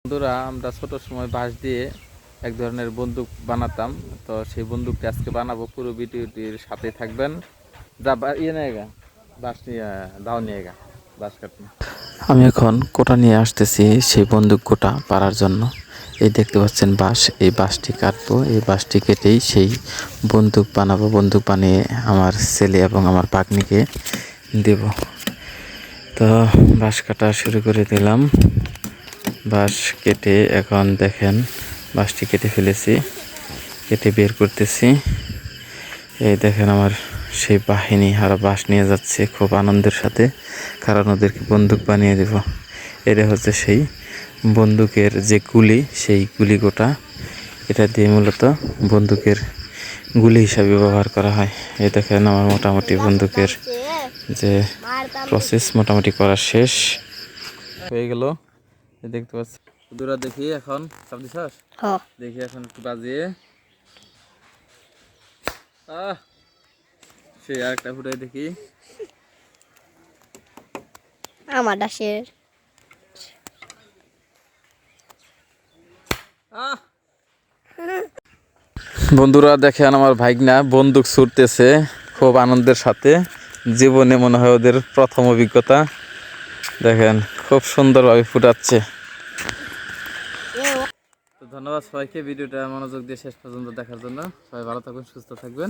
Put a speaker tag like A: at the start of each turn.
A: বন্ধুরা, আমরা ছোট সময় বাঁশ দিয়ে এক ধরনের বন্দুক বানাতাম। তো সেই বন্দুকটি আজকে বানাবো, পুরো ভিডিওটির সাথে থাকবেন। যা ইয়ে নিয়ে গা, বাঁশ নিয়ে দাও নিয়ে গা, বাঁশ কাটুন। আমি এখন কোটা নিয়ে আসতেছি সেই বন্দুক কোটা পাড়ার জন্য। এই দেখতে পাচ্ছেন বাঁশ, এই বাঁশটি কাটবো, এই বাঁশটি কেটেই সেই বন্দুক বানাবো। বন্দুক বানিয়ে আমার ছেলে এবং আমার পাগনিকে দেব। তো বাঁশ কাটা শুরু করে দিলাম। বাঁশ কেটে এখন দেখেন বাঁশটি কেটে ফেলেছি, কেটে বের করতেছি। এই দেখেন আমার সেই বাহিনী আর বাঁশ নিয়ে যাচ্ছে খুব আনন্দের সাথে, কারণ ওদেরকে বন্দুক বানিয়ে দেব। এটা হচ্ছে সেই বন্দুকের যে গুলি, সেই গুলি গোটা। এটা দিয়ে মূলত বন্দুকের গুলি হিসাবে ব্যবহার করা হয়। এই দেখেন আমার মোটামুটি বন্দুকের যে প্রসেস মোটামুটি করা শেষ হয়ে গেল। দেখতে পাচ্ছি দূরা, দেখি এখন সব দিছাস, দেখি এখন একটু বাজিয়ে সে আরেকটা ফুটাই দেখি
B: আমার ডাসের
A: বন্ধুরা দেখেন আমার ভাইগনা বন্দুক ছুটতেছে খুব আনন্দের সাথে। জীবনে মনে হয় ওদের প্রথম অভিজ্ঞতা। দেখেন খুব সুন্দরভাবে ফুটাচ্ছে। তো ধন্যবাদ সবাইকে ভিডিওটা মনোযোগ দিয়ে শেষ পর্যন্ত দেখার জন্য। সবাই ভালো থাকবেন, সুস্থ থাকবেন।